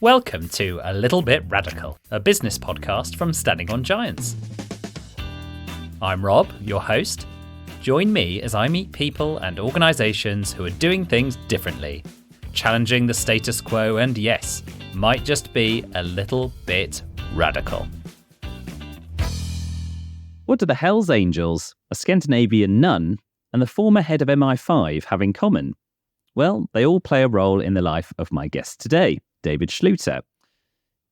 Welcome to A Little Bit Radical, a business podcast from Standing on Giants. I'm Rob, your host. Join me as I meet people and organisations who are doing things differently, challenging the status quo and, yes, might just be a little bit radical. What do the Hells Angels, a Scandinavian nun, and the former head of MI5 have in common? Well, they all play a role in the life of my guest today, David Schluter.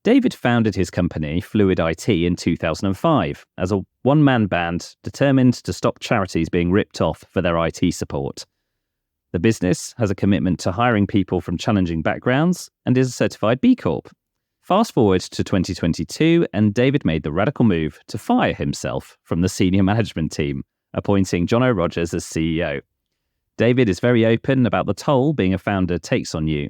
David founded his company, Fluid IT, in 2005 as a one-man band determined to stop charities being ripped off for their IT support. The business has a commitment to hiring people from challenging backgrounds and is a certified B Corp. Fast forward to 2022, and David made the radical move to fire himself from the senior management team, appointing Jono Rogers as CEO. David is very open about the toll being a founder takes on you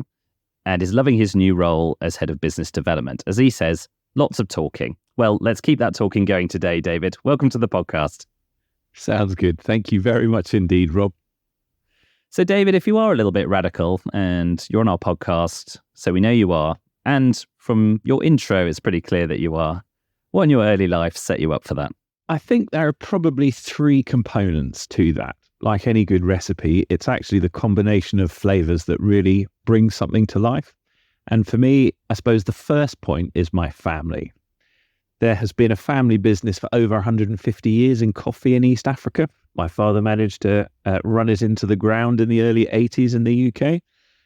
and is loving his new role as head of business development. As he says, lots of talking. Well, let's keep that talking going today, David. Welcome to the podcast. Sounds good. Thank you very much indeed, Rob. So, David, if you are a little bit radical and you're on our podcast, so we know you are, and from your intro, it's pretty clear that you are, what in your early life set you up for that? I think there are probably three components to that. Like any good recipe, it's actually the combination of flavors that really bring something to life. And for me, I suppose the first point is my family. There has been a family business for over 150 years in coffee in East Africa. My father managed to run it into the ground in the early 80s in the UK.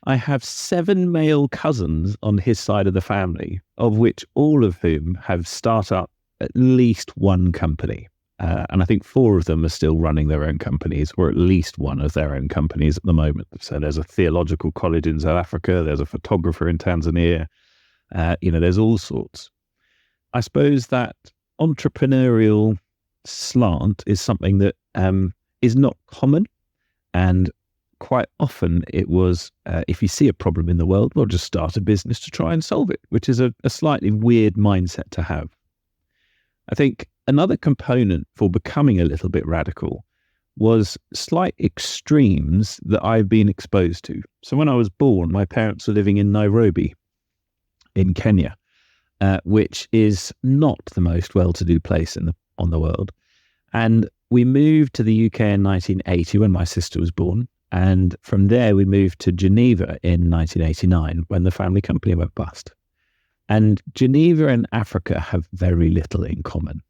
I have 7 male cousins on his side of the family, of which all of whom have started up at least one company. And I think 4 of them are still running their own companies, or at least one of their own companies at the moment. So there's a theological college in South Africa, there's a photographer in Tanzania, there's all sorts. I suppose that entrepreneurial slant is something that is not common, and quite often it was, if you see a problem in the world, well, just start a business to try and solve it, which is a slightly weird mindset to have. I think another component for becoming a little bit radical was slight extremes that I've been exposed to. So when I was born, my parents were living in Nairobi in Kenya, which is not the most well-to-do place on the world. And we moved to the UK in 1980 when my sister was born. And from there, we moved to Geneva in 1989 when the family company went bust. And Geneva and Africa have very little in common.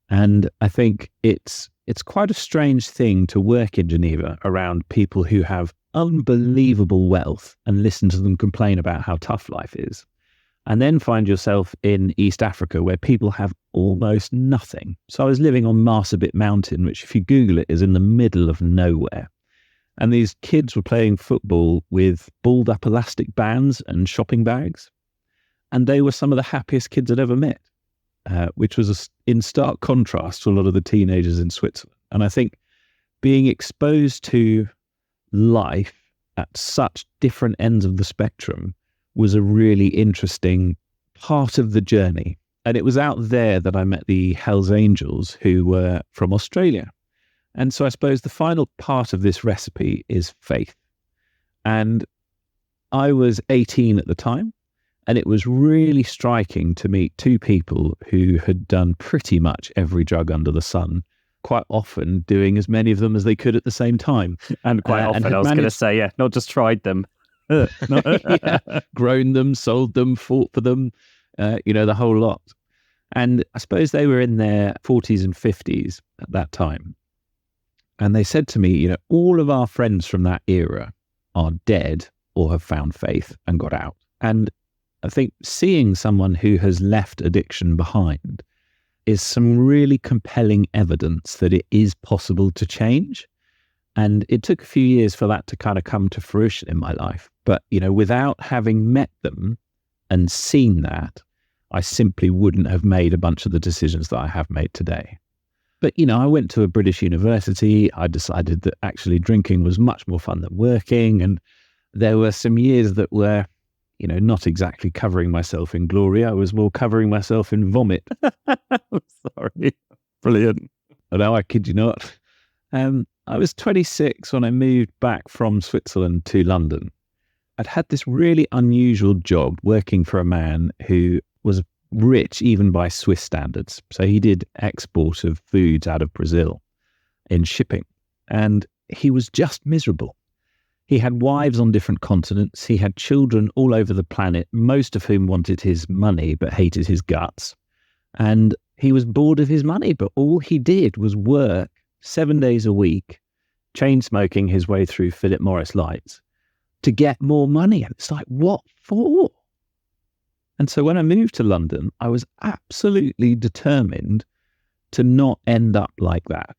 And I think it's quite a strange thing to work in Geneva around people who have unbelievable wealth and listen to them complain about how tough life is. And then find yourself in East Africa where people have almost nothing. So I was living on Marsabit Mountain, which if you Google it is in the middle of nowhere. And these kids were playing football with balled up elastic bands and shopping bags. And they were some of the happiest kids I'd ever met, which was in stark contrast to a lot of the teenagers in Switzerland. And I think being exposed to life at such different ends of the spectrum was a really interesting part of the journey. And it was out there that I met the Hells Angels, who were from Australia. And so I suppose the final part of this recipe is faith. And I was 18 at the time. And it was really striking to meet 2 people who had done pretty much every drug under the sun, quite often doing as many of them as they could at the same time. And quite often, I was going to say, yeah, not just tried them. Grown them, sold them, fought for them, the whole lot. And I suppose they were in their 40s and 50s at that time. And they said to me, all of our friends from that era are dead or have found faith and got out. And I think seeing someone who has left addiction behind is some really compelling evidence that it is possible to change. And it took a few years for that to kind of come to fruition in my life. But, without having met them and seen that, I simply wouldn't have made a bunch of the decisions that I have made today. But, I went to a British university. I decided that actually drinking was much more fun than working. And there were some years that were not exactly covering myself in glory. I was more covering myself in vomit. Sorry. Brilliant. No, I kid you not. I was 26 when I moved back from Switzerland to London. I'd had this really unusual job working for a man who was rich even by Swiss standards. So he did export of foods out of Brazil in shipping, and he was just miserable. He had wives on different continents. He had children all over the planet, most of whom wanted his money but hated his guts. And he was bored of his money, but all he did was work 7 days a week, chain smoking his way through Philip Morris lights to get more money. And it's like, what for? And so when I moved to London, I was absolutely determined to not end up like that.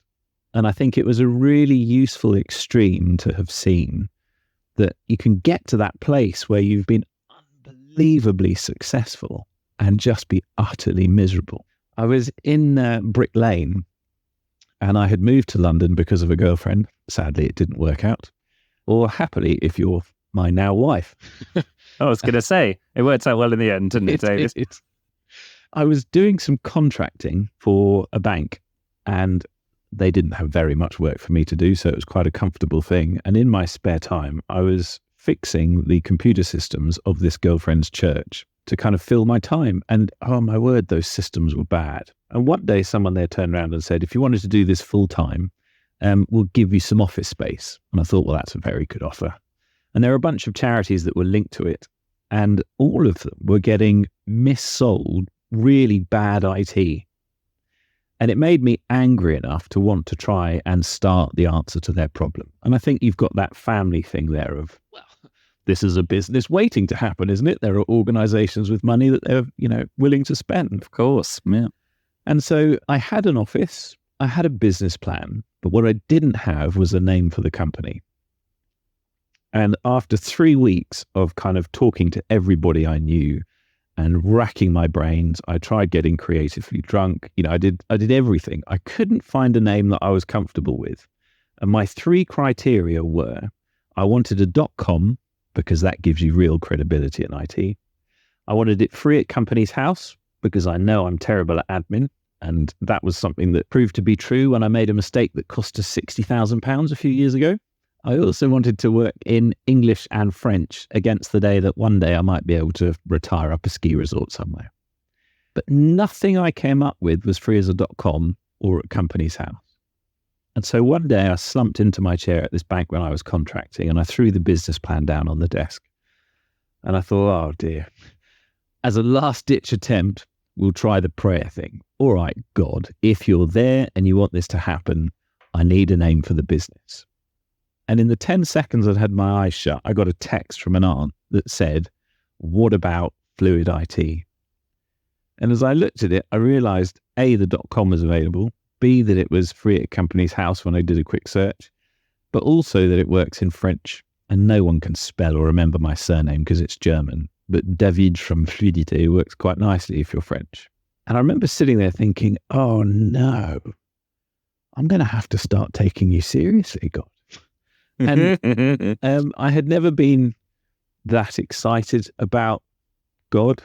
And I think it was a really useful extreme to have seen that you can get to that place where you've been unbelievably successful and just be utterly miserable. I was in Brick Lane, and I had moved to London because of a girlfriend. Sadly, it didn't work out. Or happily, if you're my now wife. I was going to say, it worked out well in the end, didn't it, David? I was doing some contracting for a bank, and they didn't have very much work for me to do, so it was quite a comfortable thing. And in my spare time, I was fixing the computer systems of this girlfriend's church to kind of fill my time. And oh my word, those systems were bad. And one day someone there turned around and said, if you wanted to do this full time, we'll give you some office space. And I thought, well, that's a very good offer. And there were a bunch of charities that were linked to it, and all of them were getting missold really bad IT. And it made me angry enough to want to try and start the answer to their problem. And I think you've got that family thing there of, well, this is a business waiting to happen, isn't it? There are organizations with money that they're, willing to spend. Of course, yeah. And so I had an office, I had a business plan, but what I didn't have was a name for the company. And after 3 weeks of kind of talking to everybody I knew and racking my brains, I tried getting creatively drunk. I did everything. I couldn't find a name that I was comfortable with. And my 3 criteria were, I wanted a .com because that gives you real credibility in IT. I wanted it free at Company's House because I know I'm terrible at admin. And that was something that proved to be true when I made a mistake that cost us £60,000 a few years ago. I also wanted to work in English and French against the day that one day I might be able to retire up a ski resort somewhere. But nothing I came up with was free as a .com or at Company's House. And so one day I slumped into my chair at this bank when I was contracting, and I threw the business plan down on the desk. And I thought, oh dear, as a last ditch attempt, we'll try the prayer thing. All right, God, if you're there and you want this to happen, I need a name for the business. And in the 10 seconds I'd had my eyes shut, I got a text from an aunt that said, what about Fluid IT? And as I looked at it, I realized A, the .com was available, B, that it was free at Company's House when I did a quick search, but also that it works in French. And no one can spell or remember my surname because it's German. But David from Fluidité works quite nicely if you're French. And I remember sitting there thinking, oh no, I'm going to have to start taking you seriously, God. And I had never been that excited about God.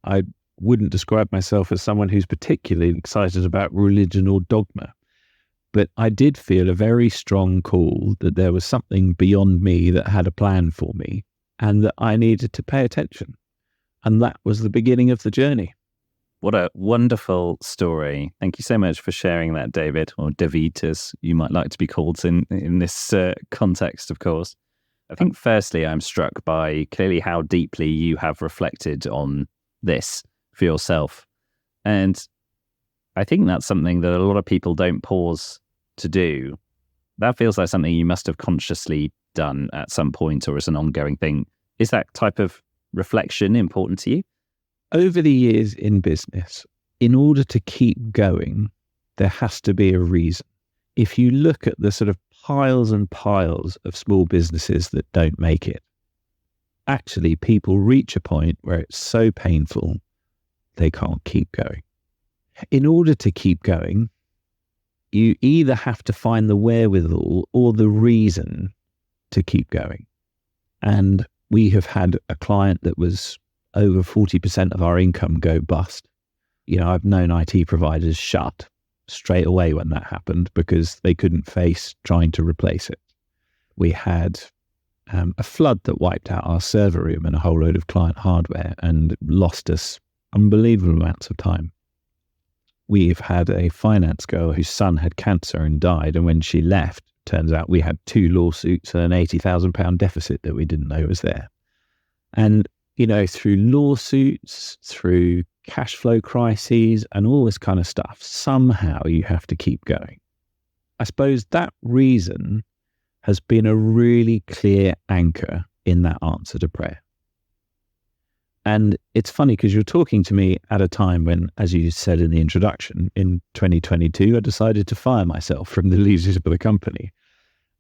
I wouldn't describe myself as someone who's particularly excited about religion or dogma. But I did feel a very strong call that there was something beyond me that had a plan for me and that I needed to pay attention. And that was the beginning of the journey. What a wonderful story. Thank you so much for sharing that, David, or David, as you might like to be called in this context, of course. I think firstly, I'm struck by clearly how deeply you have reflected on this for yourself. And I think that's something that a lot of people don't pause to do. That feels like something you must have consciously done at some point or as an ongoing thing. Is that type of reflection important to you? Over the years in business, in order to keep going, there has to be a reason. If you look at the sort of piles and piles of small businesses that don't make it, actually people reach a point where it's so painful, they can't keep going. In order to keep going, you either have to find the wherewithal or the reason to keep going. And we have had a client that was over 40% of our income go bust. I've known IT providers shut straight away when that happened because they couldn't face trying to replace it. We had a flood that wiped out our server room and a whole load of client hardware and lost us unbelievable amounts of time. We've had a finance girl whose son had cancer and died, and when she left, turns out we had 2 lawsuits and an £80,000 deficit that we didn't know was there. And, through lawsuits, through cash flow crises and all this kind of stuff, somehow you have to keep going. I suppose that reason has been a really clear anchor in that answer to prayer. And it's funny because you're talking to me at a time when, as you said in the introduction, in 2022, I decided to fire myself from the leadership of the company.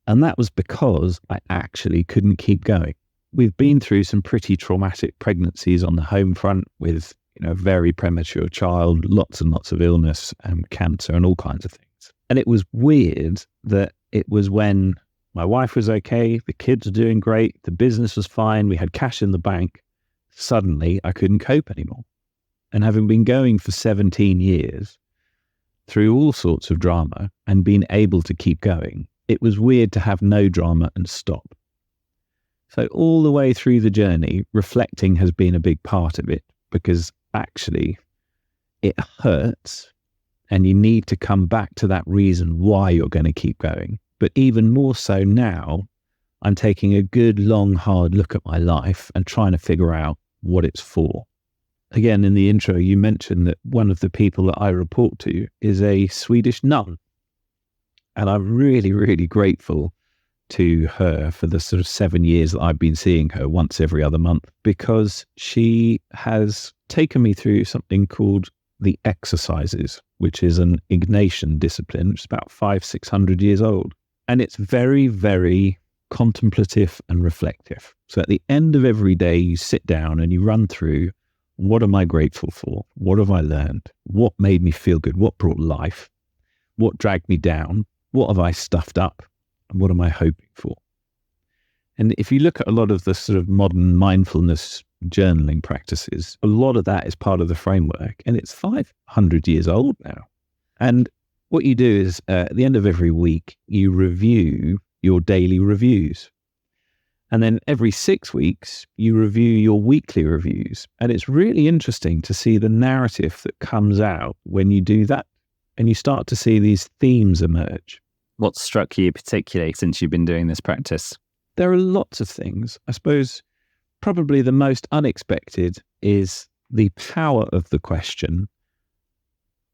And that was because I actually couldn't keep going. We've been through some pretty traumatic pregnancies on the home front with, a very premature child, lots and lots of illness and cancer and all kinds of things. And it was weird that it was when my wife was okay, the kids were doing great, the business was fine, we had cash in the bank. Suddenly I couldn't cope anymore. And having been going for 17 years through all sorts of drama and been able to keep going, it was weird to have no drama and stop. So all the way through the journey, reflecting has been a big part of it, because actually it hurts and you need to come back to that reason why you're going to keep going. But even more so now, I'm taking a good, long, hard look at my life and trying to figure out what it's for. Again, in the intro, you mentioned that one of the people that I report to is a Swedish nun. And I'm really, really grateful to her for the sort of 7 years that I've been seeing her once every other month, because she has taken me through something called the exercises, which is an Ignatian discipline, which is about 500-600 years old. And it's very, very contemplative and reflective. So at the end of every day, you sit down and you run through, what am I grateful for? What have I learned? What made me feel good? What brought life? What dragged me down? What have I stuffed up? And what am I hoping for? And if you look at a lot of the sort of modern mindfulness journaling practices, a lot of that is part of the framework, and it's 500 years old now. And what you do is at the end of every week, you review your daily reviews. And then every 6 weeks, you review your weekly reviews. And it's really interesting to see the narrative that comes out when you do that. And you start to see these themes emerge. What struck you particularly since you've been doing this practice? There are lots of things. I suppose probably the most unexpected is the power of the question,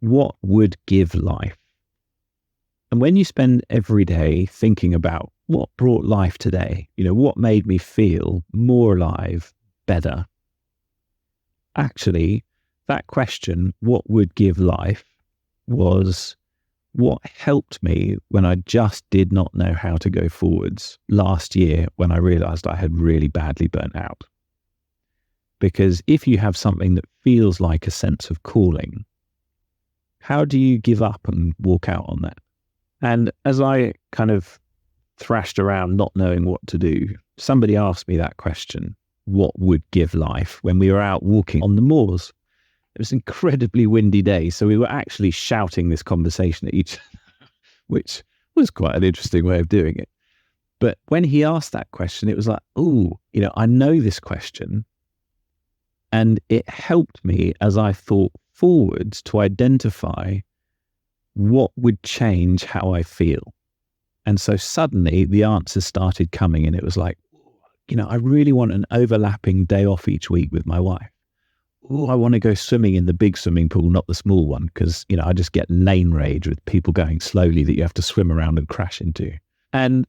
what would give life? And when you spend every day thinking about what brought life today, what made me feel more alive, better, actually, that question, what would give life, was what helped me when I just did not know how to go forwards last year, when I realized I had really badly burnt out. Because if you have something that feels like a sense of calling, how do you give up and walk out on that? And as I kind of thrashed around not knowing what to do, somebody asked me that question, what would give life, when we were out walking on the moors. It was an incredibly windy day, so we were actually shouting this conversation at each other, which was quite an interesting way of doing it. But when he asked that question, it was like, I know this question. And it helped me as I thought forwards to identify what would change how I feel. And so suddenly the answers started coming, and it was like, I really want an overlapping day off each week with my wife. I want to go swimming in the big swimming pool, not the small one, because, I just get lane rage with people going slowly that you have to swim around and crash into. And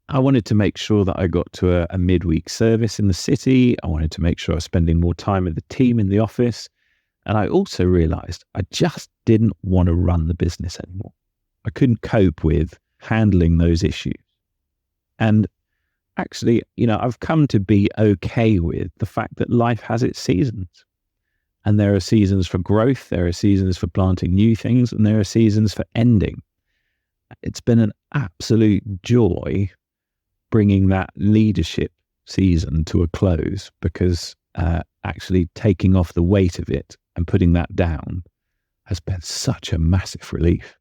I wanted to make sure that I got to a midweek service in the city. I wanted to make sure I was spending more time with the team in the office. And I also realized I just didn't want to run the business anymore. I couldn't cope with handling those issues. And actually, I've come to be okay with the fact that life has its seasons. And there are seasons for growth, there are seasons for planting new things, and there are seasons for ending. It's been an absolute joy bringing that leadership season to a close, because actually taking off the weight of it and putting that down has been such a massive relief.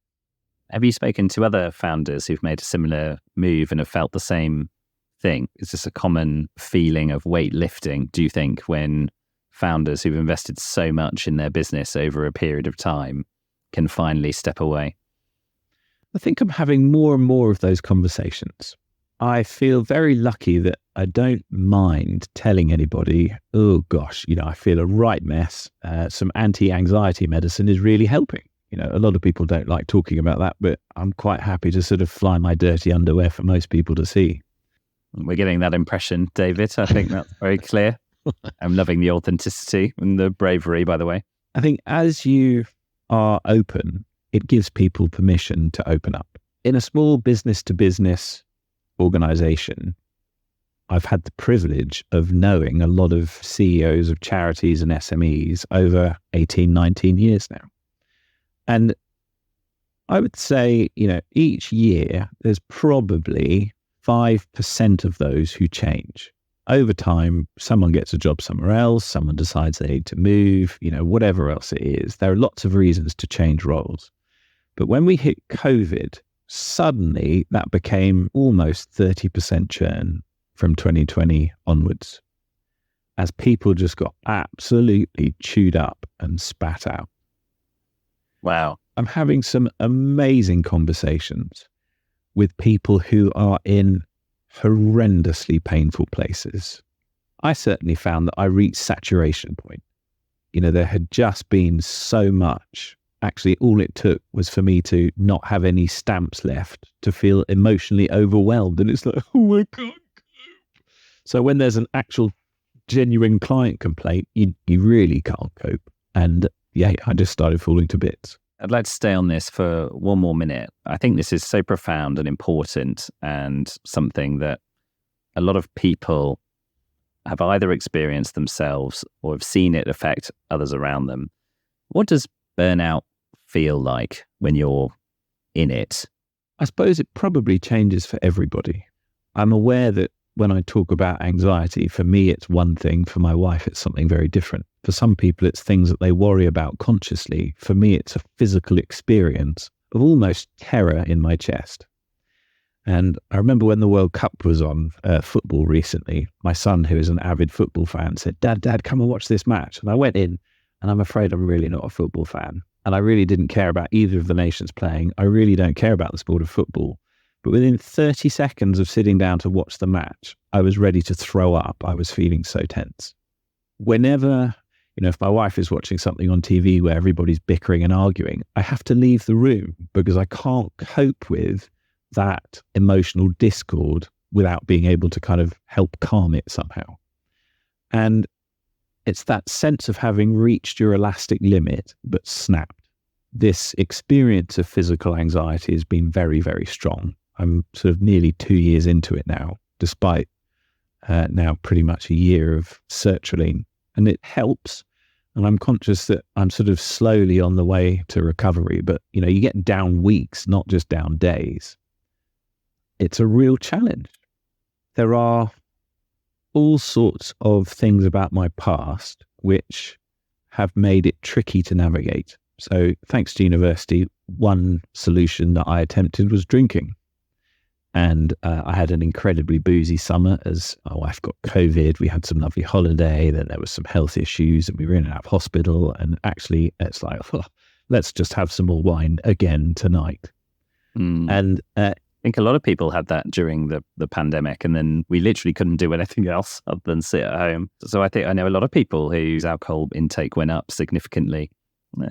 Have you spoken to other founders who've made a similar move and have felt the same thing? Is this a common feeling of weightlifting, do you think, when founders who've invested so much in their business over a period of time can finally step away? I think I'm having more and more of those conversations. I feel very lucky that I don't mind telling anybody, oh gosh, I feel a right mess. Some anti-anxiety medicine is really helping. A lot of people don't like talking about that, but I'm quite happy to sort of fly my dirty underwear for most people to see. We're getting that impression, David. I think that's very clear. I'm loving the authenticity and the bravery, by the way. I think as you are open, it gives people permission to open up. In a small business-to-business organization, I've had the privilege of knowing a lot of CEOs of charities and SMEs over 18, 19 years now. And I would say, each year there's probably 5% of those who change. Over time, someone gets a job somewhere else, someone decides they need to move, whatever else it is. There are lots of reasons to change roles. But when we hit COVID, suddenly that became almost 30% churn from 2020 onwards, as people just got absolutely chewed up and spat out. Wow. I'm having some amazing conversations with people who are in horrendously painful places. I certainly found that I reached saturation point. There had just been so much. Actually, all it took was for me to not have any stamps left to feel emotionally overwhelmed. And it's like, oh, I can't cope. So when there's an actual genuine client complaint, you really can't cope. And yeah, I just started falling to bits. I'd like to stay on this for one more minute. I think this is so profound and important, and something that a lot of people have either experienced themselves or have seen it affect others around them. What does burnout feel like when you're in it? I suppose it probably changes for everybody. I'm aware that when I talk about anxiety, for me, it's one thing. For my wife, it's something very different. For some people, it's things that they worry about consciously. For me, it's a physical experience of almost terror in my chest. And I remember when the World Cup was on football recently, my son, who is an avid football fan, said, Dad, come and watch this match. And I went in, and I'm afraid I'm really not a football fan. And I really didn't care about either of the nations playing. I really don't care about the sport of football. But within 30 seconds of sitting down to watch the match, I was ready to throw up. I was feeling so tense. Whenever, if my wife is watching something on TV where everybody's bickering and arguing, I have to leave the room because I can't cope with that emotional discord without being able to kind of help calm it somehow. And it's that sense of having reached your elastic limit, but snapped. This experience of physical anxiety has been very, very strong. I'm sort of nearly 2 years into it now, despite now pretty much a year of sertraline. And it helps. And I'm conscious that I'm sort of slowly on the way to recovery. But, you get down weeks, not just down days. It's a real challenge. There are all sorts of things about my past which have made it tricky to navigate. So thanks to university, one solution that I attempted was drinking. And I had an incredibly boozy summer as my wife got COVID. We had some lovely holiday. Then there was some health issues and we were in and out of hospital. And actually, it's like, let's just have some more wine again tonight. And I think a lot of people had that during the pandemic, and then we literally couldn't do anything else other than sit at home. So I think I know a lot of people whose alcohol intake went up significantly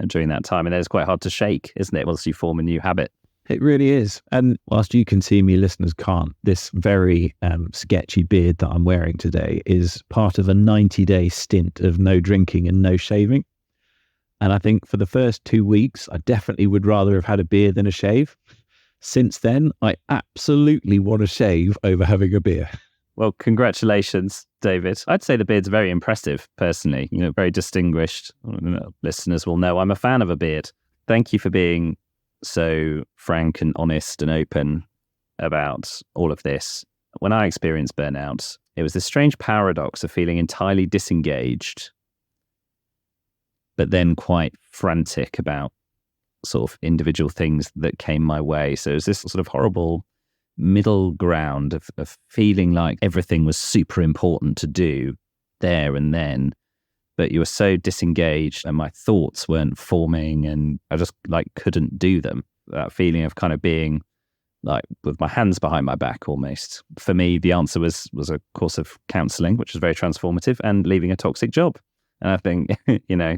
during that time. And it's quite hard to shake, isn't it, once you form a new habit? It really is. And whilst you can see me, listeners can't, this very sketchy beard that I'm wearing today is part of a 90-day stint of no drinking and no shaving. And I think for the first 2 weeks, I definitely would rather have had a beer than a shave. Since then, I absolutely want to shave over having a beer. Well, congratulations, David. I'd say the beard's very impressive, personally. Very distinguished. Listeners will know I'm a fan of a beard. Thank you for being so frank and honest and open about all of this. When I experienced burnout, it was this strange paradox of feeling entirely disengaged, but then quite frantic about sort of individual things that came my way. So it was this sort of horrible middle ground of feeling like everything was super important to do there and then, but you were so disengaged and my thoughts weren't forming and I just like couldn't do them. That feeling of kind of being like with my hands behind my back almost. For me, the answer was a course of counselling, which was very transformative, and leaving a toxic job. And I think,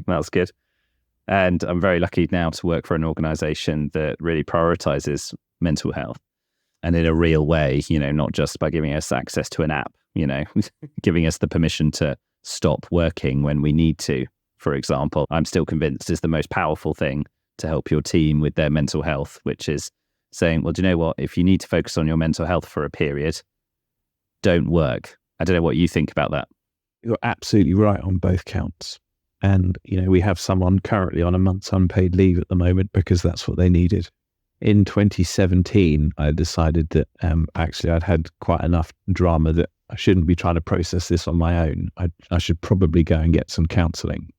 that's good. And I'm very lucky now to work for an organisation that really prioritises mental health and in a real way, not just by giving us access to an app, giving us the permission to stop working when we need to, for example. I'm still convinced is the most powerful thing to help your team with their mental health, which is saying, well, do you know what? If you need to focus on your mental health for a period, don't work. I don't know what you think about that. You're absolutely right on both counts. And, we have someone currently on a month's unpaid leave at the moment because that's what they needed. In 2017, I decided that actually I'd had quite enough drama that I shouldn't be trying to process this on my own. I should probably go and get some counselling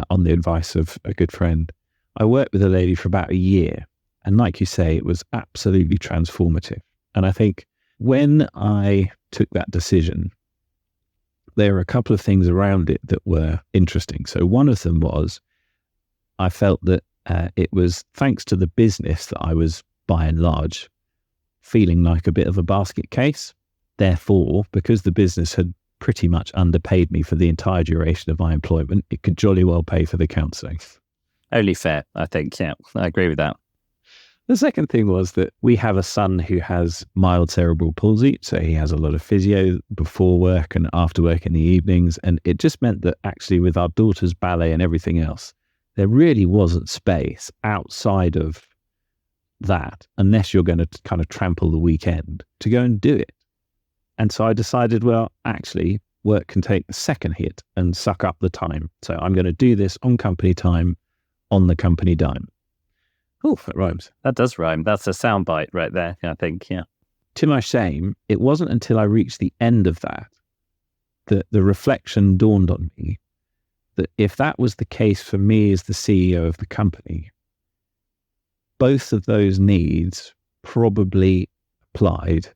on the advice of a good friend. I worked with a lady for about a year. And like you say, it was absolutely transformative. And I think when I took that decision, there were a couple of things around it that were interesting. So one of them was I felt that it was thanks to the business that I was, by and large, feeling like a bit of a basket case. Therefore, because the business had pretty much underpaid me for the entire duration of my employment, it could jolly well pay for the counselling. Only fair, I think. Yeah, I agree with that. The second thing was that we have a son who has mild cerebral palsy, so he has a lot of physio before work and after work in the evenings, and it just meant that actually with our daughter's ballet and everything else, there really wasn't space outside of that, unless you're going to kind of trample the weekend, to go and do it. And so I decided, well, actually, work can take the second hit and suck up the time. So I'm going to do this on company time, on the company dime. Oh, that rhymes. That does rhyme. That's a soundbite right there, I think, yeah. To my shame, it wasn't until I reached the end of that the reflection dawned on me that if that was the case for me as the CEO of the company, both of those needs probably applied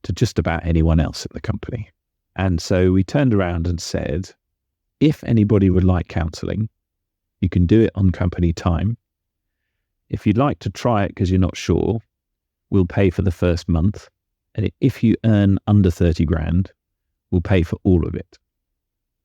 to just about anyone else in the company. And so we turned around and said, if anybody would like counselling, you can do it on company time. If you'd like to try it because you're not sure, we'll pay for the first month. And if you earn under 30 grand, we'll pay for all of it.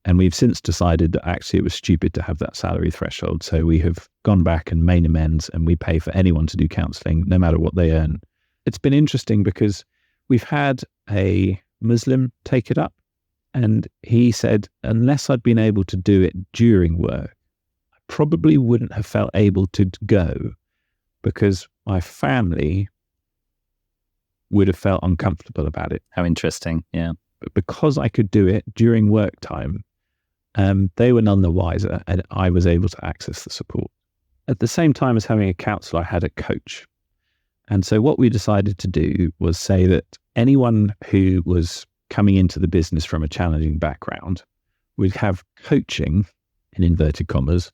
And we've since decided that actually it was stupid to have that salary threshold. So we have gone back and made amends, and we pay for anyone to do counselling, no matter what they earn. It's been interesting because we've had a Muslim take it up, and he said, unless I'd been able to do it during work, I probably wouldn't have felt able to go, because my family would have felt uncomfortable about it. How interesting, yeah. But because I could do it during work time, they were none the wiser, and I was able to access the support. At the same time as having a counsellor, I had a coach. And so what we decided to do was say that anyone who was coming into the business from a challenging background would have coaching, in inverted commas,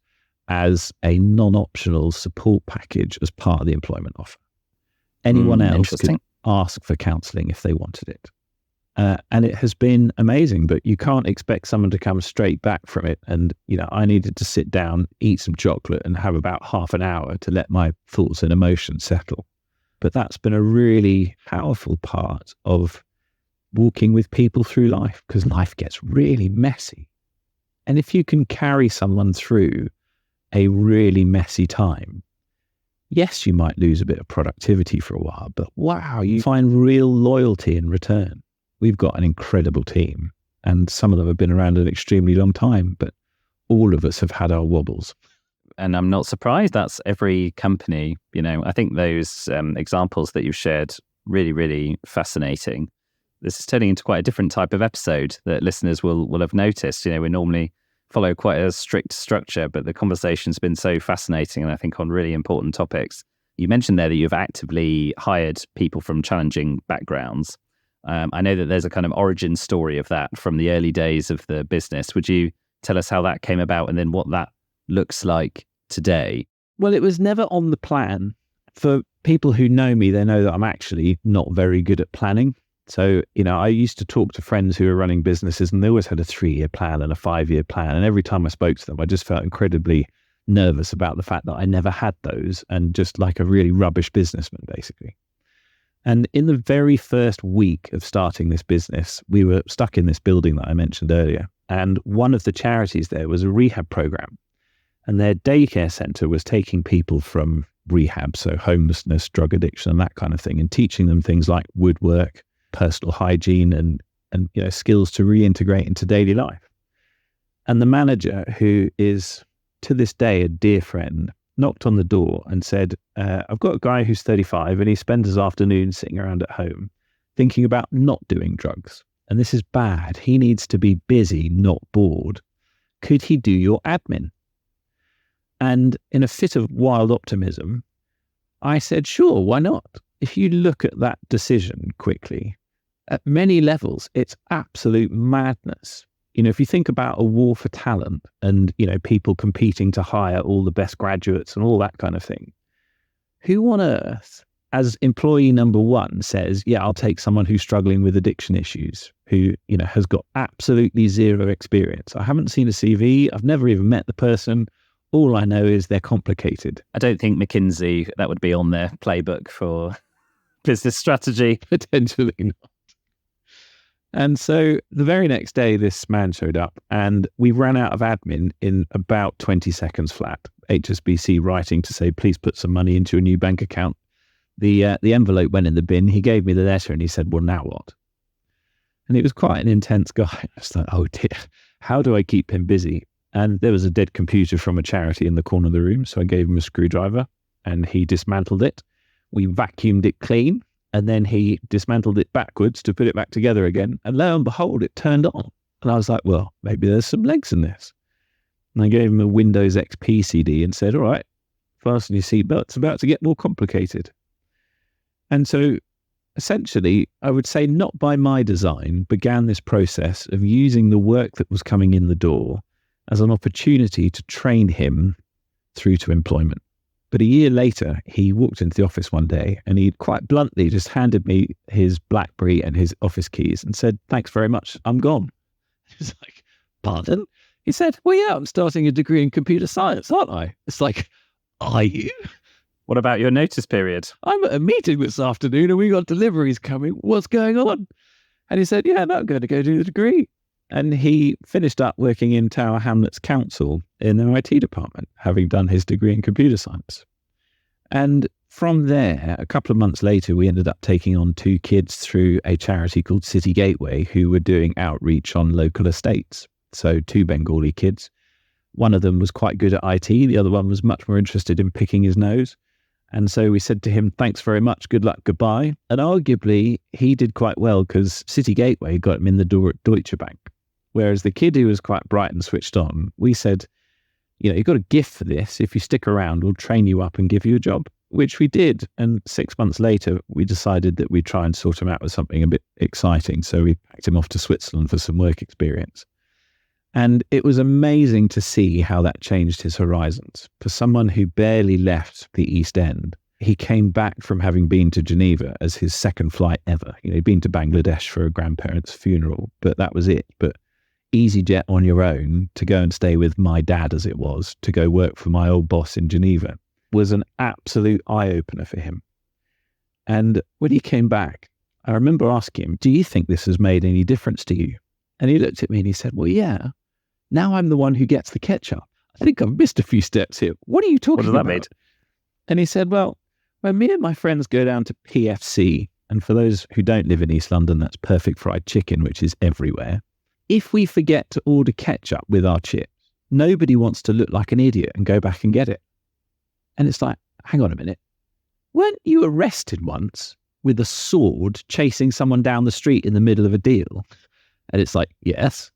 as a non-optional support package as part of the employment offer. Anyone else could ask for counselling if they wanted it. And it has been amazing, but you can't expect someone to come straight back from it. And, I needed to sit down, eat some chocolate and have about half an hour to let my thoughts and emotions settle. But that's been a really powerful part of walking with people through life, because life gets really messy. And if you can carry someone through a really messy time, yes, you might lose a bit of productivity for a while, but wow, you find real loyalty in return. We've got an incredible team, and some of them have been around an extremely long time, but all of us have had our wobbles. And I'm not surprised. That's every company. I think those examples that you've shared, really, really fascinating. This is turning into quite a different type of episode that listeners will have noticed. We normally follow quite a strict structure, but the conversation's been so fascinating, and I think on really important topics. You mentioned there that you've actively hired people from challenging backgrounds. I know that there's a kind of origin story of that from the early days of the business. Would you tell us how that came about and then what that looks like today? Well, it was never on the plan. For people who know me, they know that I'm actually not very good at planning. So, I used to talk to friends who were running businesses and they always had a 3-year plan and a 5-year plan. And every time I spoke to them, I just felt incredibly nervous about the fact that I never had those and just like a really rubbish businessman, basically. And in the very first week of starting this business, we were stuck in this building that I mentioned earlier. And one of the charities there was a rehab program. And their daycare center was taking people from rehab, so homelessness, drug addiction, and that kind of thing, and teaching them things like woodwork, personal hygiene, and skills to reintegrate into daily life. And the manager, who is to this day a dear friend, knocked on the door and said, I've got a guy who's 35 and he spends his afternoons sitting around at home thinking about not doing drugs. And this is bad. He needs to be busy, not bored. Could he do your admin? And in a fit of wild optimism, I said, sure, why not? If you look at that decision quickly, at many levels, it's absolute madness. If you think about a war for talent and, people competing to hire all the best graduates and all that kind of thing, who on earth, as employee number one, says, yeah, I'll take someone who's struggling with addiction issues, who, has got absolutely zero experience. I haven't seen a CV. I've never even met the person. All I know is they're complicated. I don't think McKinsey, that would be on their playbook for business strategy. Potentially not. And so the very next day, this man showed up and we ran out of admin in about 20 seconds flat. HSBC writing to say, please put some money into a new bank account. The envelope went in the bin. He gave me the letter and he said, well, now what? And he was quite an intense guy. I was like, oh dear, how do I keep him busy? And there was a dead computer from a charity in the corner of the room. So I gave him a screwdriver and he dismantled it. We vacuumed it clean. And then he dismantled it backwards to put it back together again. And lo and behold, it turned on. And I was like, well, maybe there's some legs in this. And I gave him a Windows XP CD and said, all right, fasten your seatbelt. It's about to get more complicated. And so essentially, I would say not by my design, began this process of using the work that was coming in the door as an opportunity to train him through to employment. But a year later, he walked into the office one day and he quite bluntly just handed me his BlackBerry and his office keys and said, thanks very much, I'm gone. I was like, pardon? He said, well, yeah, I'm starting a degree in computer science, aren't I? It's like, are you? What about your notice period? I'm at a meeting this afternoon and we got deliveries coming. What's going on? And he said, yeah, no, I'm going to go do the degree. And he finished up working in Tower Hamlets Council in their IT department, having done his degree in computer science. And from there, a couple of months later, we ended up taking on 2 kids through a charity called City Gateway, who were doing outreach on local estates. So 2 Bengali kids. One of them was quite good at IT. The other one was much more interested in picking his nose. And so we said to him, thanks very much, good luck, goodbye. And arguably, he did quite well because City Gateway got him in the door at Deutsche Bank. Whereas the kid who was quite bright and switched on, we said, you've got a gift for this. If you stick around, we'll train you up and give you a job, which we did. And 6 months later, we decided that we'd try and sort him out with something a bit exciting. So we packed him off to Switzerland for some work experience. And it was amazing to see how that changed his horizons. For someone who barely left the East End, he came back from having been to Geneva as his second flight ever. He'd been to Bangladesh for a grandparent's funeral, but that was it. But EasyJet on your own to go and stay with my dad, as it was, to go work for my old boss in Geneva, was an absolute eye-opener for him. And when he came back, I remember asking him, do you think this has made any difference to you? And he looked at me and he said, well, yeah. Now I'm the one who gets the ketchup. I think I've missed a few steps here. What are you talking about? What does that mean? And he said, well, when me and my friends go down to PFC, and for those who don't live in East London, that's Perfect Fried Chicken, which is everywhere. If we forget to order ketchup with our chips, nobody wants to look like an idiot and go back and get it. And it's like, hang on a minute. Weren't you arrested once with a sword chasing someone down the street in the middle of a deal? And it's like, yes,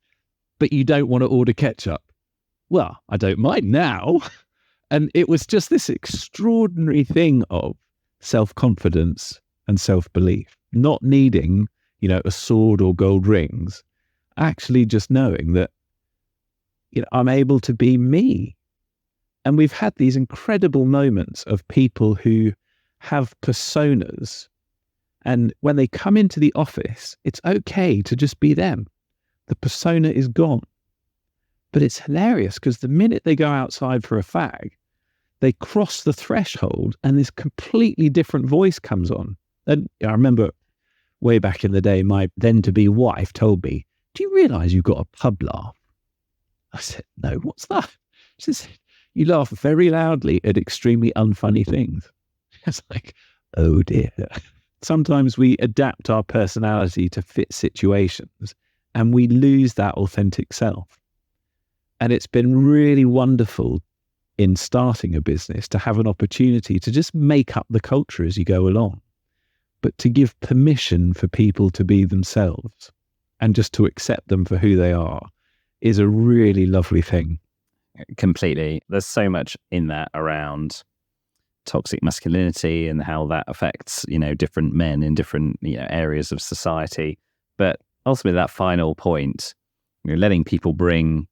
but you don't want to order ketchup. Well, I don't mind now. And it was just this extraordinary thing of self-confidence and self-belief, not needing, a sword or gold rings. Actually just knowing that, I'm able to be me. And we've had these incredible moments of people who have personas. And when they come into the office, it's okay to just be them. The persona is gone. But it's hilarious because the minute they go outside for a fag, they cross the threshold and this completely different voice comes on. And I remember way back in the day, my then-to-be wife told me, "Do you realise you've got a pub laugh?" I said, "No, what's that?" She says, "You laugh very loudly at extremely unfunny things." It's like, oh dear. Sometimes we adapt our personality to fit situations and we lose that authentic self. And it's been really wonderful in starting a business to have an opportunity to just make up the culture as you go along, but to give permission for people to be themselves and just to accept them for who they are is a really lovely thing. Completely. There's so much in that around toxic masculinity and how that affects, different men in different, areas of society. But ultimately that final point, letting people bring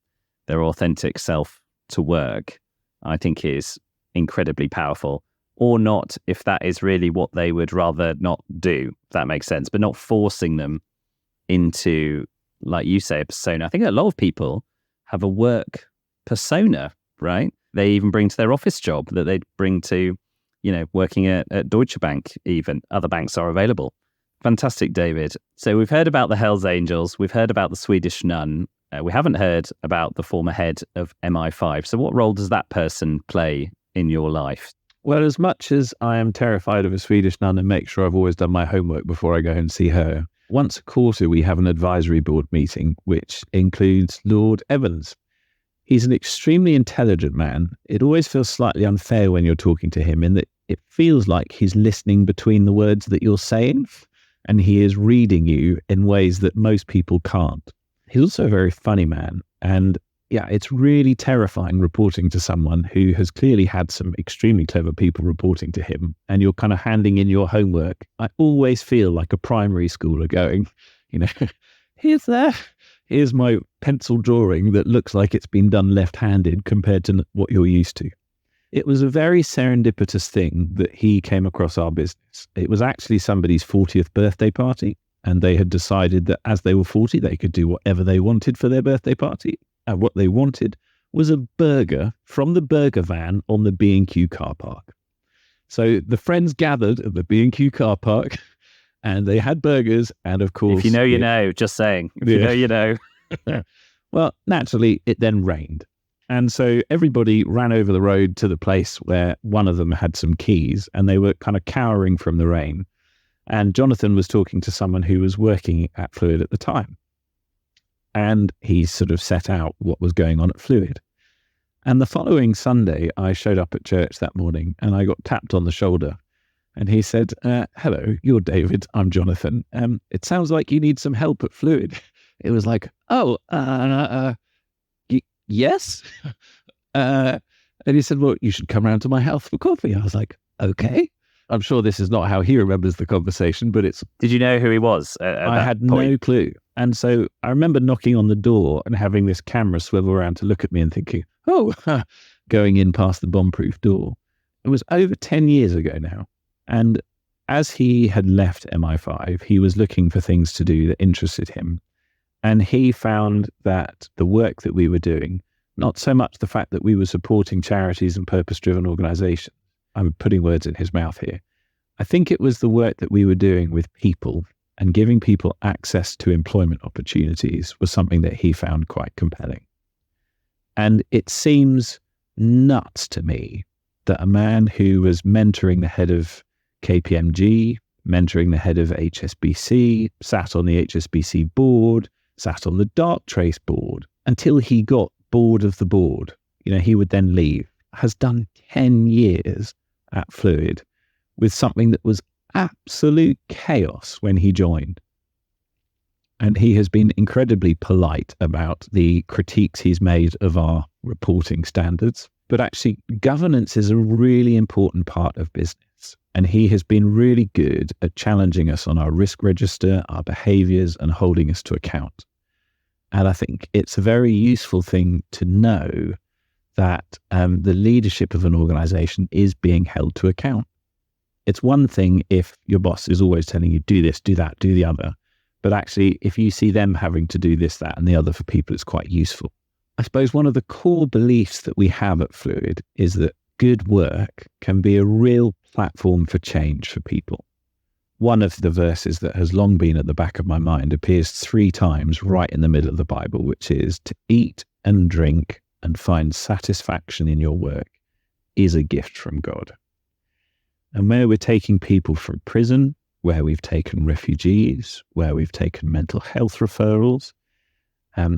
their authentic self to work, I think is incredibly powerful. Or not, if that is really what they would rather not do, if that makes sense, but not forcing them into, like you say, a persona. I think a lot of people have a work persona, right? They even bring to their office job that they'd bring to, working at Deutsche Bank, even. Other banks are available. Fantastic, David. So we've heard about the Hells Angels. We've heard about the Swedish nun. We haven't heard about the former head of MI5. So what role does that person play in your life? Well, as much as I am terrified of a Swedish nun and make sure I've always done my homework before I go and see her, once a quarter we have an advisory board meeting, which includes Lord Evans. He's an extremely intelligent man. It always feels slightly unfair when you're talking to him in that it feels like he's listening between the words that you're saying, and he is reading you in ways that most people can't. He's also a very funny man. And yeah, it's really terrifying reporting to someone who has clearly had some extremely clever people reporting to him, and you're kind of handing in your homework. I always feel like a primary schooler going, here's my pencil drawing that looks like it's been done left-handed compared to what you're used to. It was a very serendipitous thing that he came across our business. It was actually somebody's 40th birthday party, and they had decided that as they were 40, they could do whatever they wanted for their birthday party. And what they wanted was a burger from the burger van on the B&Q car park. So the friends gathered at the B&Q car park and they had burgers. And of course, if you know, you know, just saying, if you know, you know. Well, naturally, it then rained. And so everybody ran over the road to the place where one of them had some keys, and they were kind of cowering from the rain. And Jonathan was talking to someone who was working at Fluid at the time. And he sort of set out what was going on at Fluid. And the following Sunday, I showed up at church that morning and I got tapped on the shoulder. And he said, "Hello, you're David, I'm Jonathan. It sounds like you need some help at Fluid." It was like, yes. And he said, "Well, you should come round to my house for coffee." I was like, okay. I'm sure this is not how he remembers the conversation, but it's... Did you know who he was I had no clue. And so I remember knocking on the door and having this camera swivel around to look at me and thinking, going in past the bomb-proof door. It was over 10 years ago now. And as he had left MI5, he was looking for things to do that interested him. And he found that the work that we were doing, not so much the fact that we were supporting charities and purpose-driven organizations, I'm putting words in his mouth here. I think it was the work that we were doing with people and giving people access to employment opportunities was something that he found quite compelling. And it seems nuts to me that a man who was mentoring the head of KPMG, mentoring the head of HSBC, sat on the HSBC board, sat on the Darktrace board, until he got bored of the board, he would then leave, has done 10 years at Fluid with something that was absolute chaos when he joined. And he has been incredibly polite about the critiques he's made of our reporting standards. But actually, governance is a really important part of business. And he has been really good at challenging us on our risk register, our behaviors, and holding us to account. And I think it's a very useful thing to know that the leadership of an organization is being held to account. It's one thing if your boss is always telling you, do this, do that, do the other. But actually, if you see them having to do this, that, and the other for people, it's quite useful. I suppose one of the core beliefs that we have at Fluid is that good work can be a real platform for change for people. One of the verses that has long been at the back of my mind appears 3 times right in the middle of the Bible, which is to eat and drink and find satisfaction in your work is a gift from God. And where we're taking people from prison, where we've taken refugees, where we've taken mental health referrals,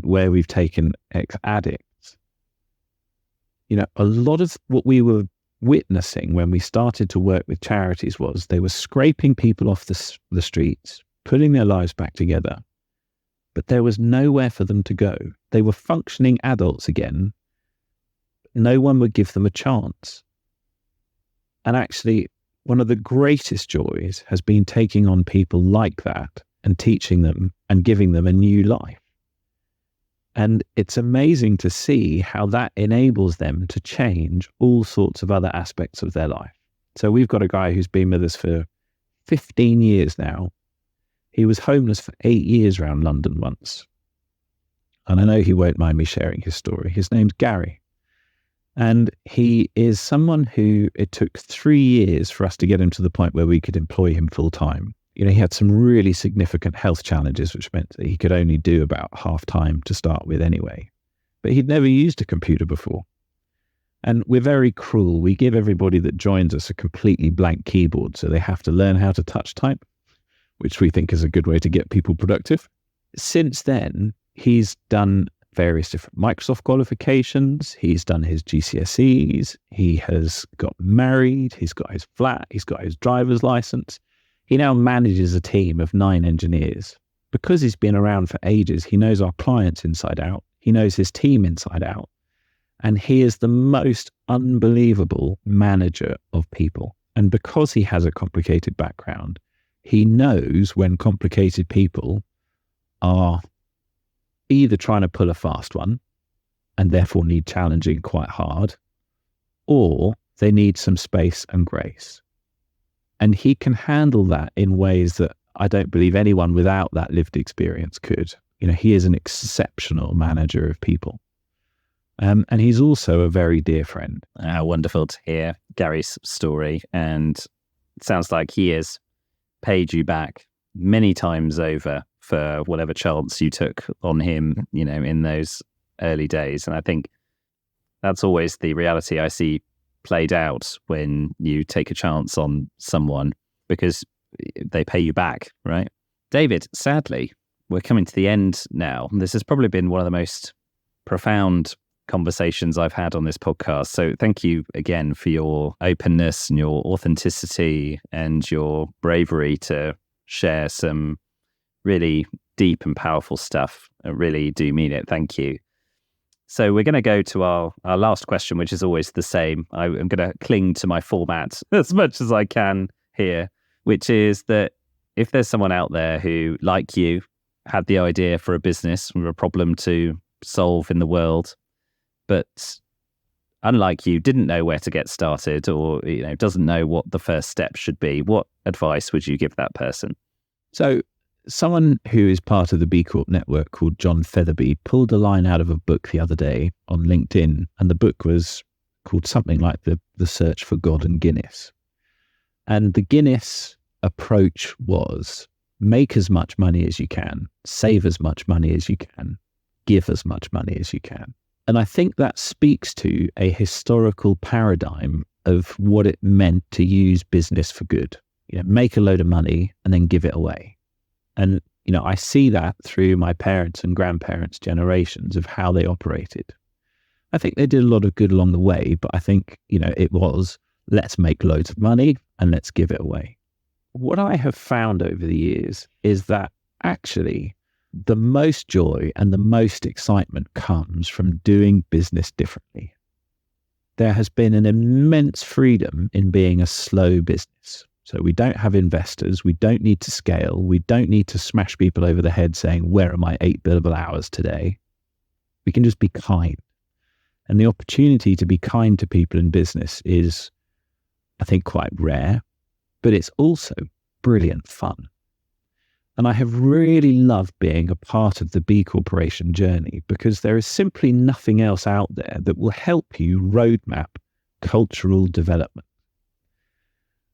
where we've taken ex-addicts, a lot of what we were witnessing when we started to work with charities was they were scraping people off the streets, putting their lives back together, but there was nowhere for them to go. They were functioning adults again. No one would give them a chance. And actually, one of the greatest joys has been taking on people like that and teaching them and giving them a new life. And it's amazing to see how that enables them to change all sorts of other aspects of their life. So we've got a guy who's been with us for 15 years now. He was homeless for 8 years around London once. And I know he won't mind me sharing his story. His name's Gary. And he is someone who it took 3 years for us to get him to the point where we could employ him full time. He had some really significant health challenges, which meant that he could only do about half time to start with anyway. But he'd never used a computer before. And we're very cruel. We give everybody that joins us a completely blank keyboard, so they have to learn how to touch type, which we think is a good way to get people productive. Since then, he's done various different Microsoft qualifications. He's done his GCSEs. He has got married. He's got his flat. He's got his driver's license. He now manages a team of 9 engineers. Because he's been around for ages, he knows our clients inside out. He knows his team inside out. And he is the most unbelievable manager of people. And because he has a complicated background, he knows when complicated people are either trying to pull a fast one and therefore need challenging quite hard, or they need some space and grace. And he can handle that in ways that I don't believe anyone without that lived experience could. He is an exceptional manager of people. And he's also a very dear friend. Wonderful to hear Gary's story. And it sounds like he has paid you back many times over for whatever chance you took on him, in those early days. And I think that's always the reality I see played out when you take a chance on someone, because they pay you back, right? David, sadly, we're coming to the end now. This has probably been one of the most profound conversations I've had on this podcast. So thank you again for your openness and your authenticity and your bravery to share some really deep and powerful stuff. I really do mean it. Thank you. So we're going to go to our last question, which is always the same. I'm going to cling to my format as much as I can here, which is that if there's someone out there who, like you, had the idea for a business or a problem to solve in the world, but unlike you, didn't know where to get started or doesn't know what the first step should be, what advice would you give that person? So someone who is part of the B Corp network called John Featherby pulled a line out of a book the other day on LinkedIn, and the book was called something like the Search for God and Guinness. And the Guinness approach was make as much money as you can, save as much money as you can, give as much money as you can. And I think that speaks to a historical paradigm of what it meant to use business for good. Make a load of money and then give it away. And, I see that through my parents' and grandparents' generations of how they operated. I think they did a lot of good along the way, but I think, it was, let's make loads of money and let's give it away. What I have found over the years is that actually the most joy and the most excitement comes from doing business differently. There has been an immense freedom in being a slow business. So we don't have investors. We don't need to scale. We don't need to smash people over the head saying, where are my 8 billable hours today? We can just be kind. And the opportunity to be kind to people in business is, I think, quite rare. but it's also brilliant fun. And I have really loved being a part of the B Corporation journey because there is simply nothing else out there that will help you roadmap cultural development.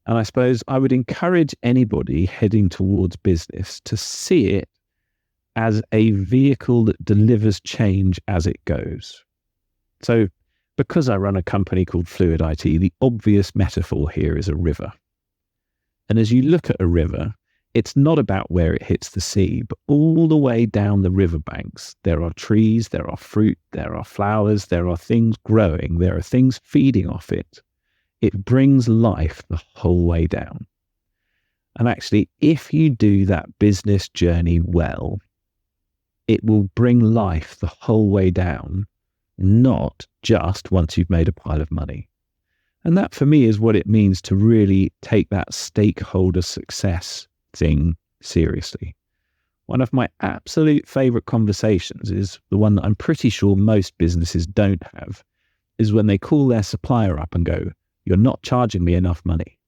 And I suppose I would encourage anybody heading towards business to see it as a vehicle that delivers change as it goes. So because I run a company called Fluid IT, the obvious metaphor here is a river. And as you look at a river, it's not about where it hits the sea, but all the way down the riverbanks, there are trees, there are fruit, there are flowers, there are things growing, there are things feeding off it. It brings life the whole way down. And actually, if you do that business journey well, it will bring life the whole way down, not just once you've made a pile of money. And that for me is what it means to really take that stakeholder success thing seriously. One of my absolute favorite conversations is the one that I'm pretty sure most businesses don't have, is when they call their supplier up and go, "You're not charging me enough money."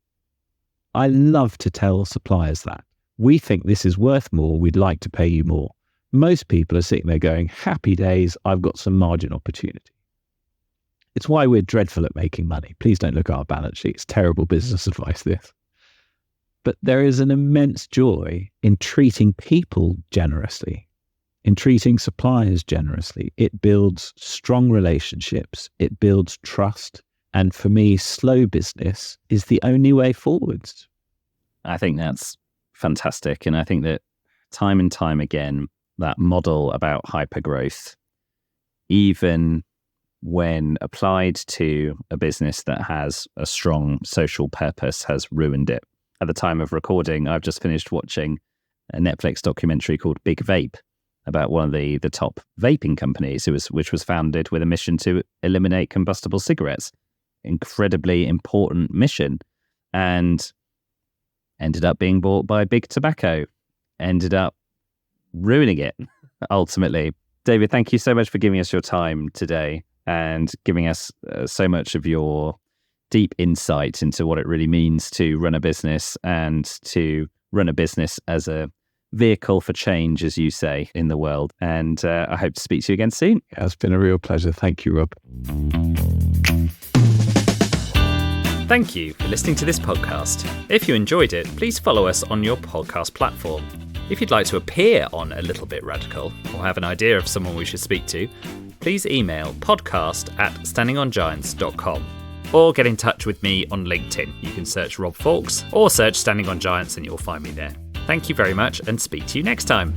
I love to tell suppliers that. We think this is worth more. We'd like to pay you more. Most people are sitting there going, happy days, I've got some margin opportunity. It's why we're dreadful at making money. Please don't look at our balance sheet. It's terrible business advice, this. But there is an immense joy in treating people generously, in treating suppliers generously. It builds strong relationships. It builds trust. And for me, slow business is the only way forwards. I think that's fantastic. And I think that time and time again, that model about hypergrowth, even when applied to a business that has a strong social purpose, has ruined it. At the time of recording, I've just finished watching a Netflix documentary called Big Vape about one of the top vaping companies, which was founded with a mission to eliminate combustible cigarettes. Incredibly important mission, and ended up being bought by Big Tobacco, ended up ruining it ultimately. David, thank you so much for giving us your time today and giving us so much of your deep insight into what it really means to run a business and to run a business as a vehicle for change, as you say, in the world. And I hope to speak to you again soon. Yeah, it's been a real pleasure. Thank you, Rob. Thank you for listening to this podcast. If you enjoyed it, please follow us on your podcast platform. If you'd like to appear on A Little Bit Radical or have an idea of someone we should speak to, please email podcast@standingongiants.com or get in touch with me on LinkedIn. You can search Rob Fawkes or search Standing on Giants and you'll find me there. Thank you very much and speak to you next time.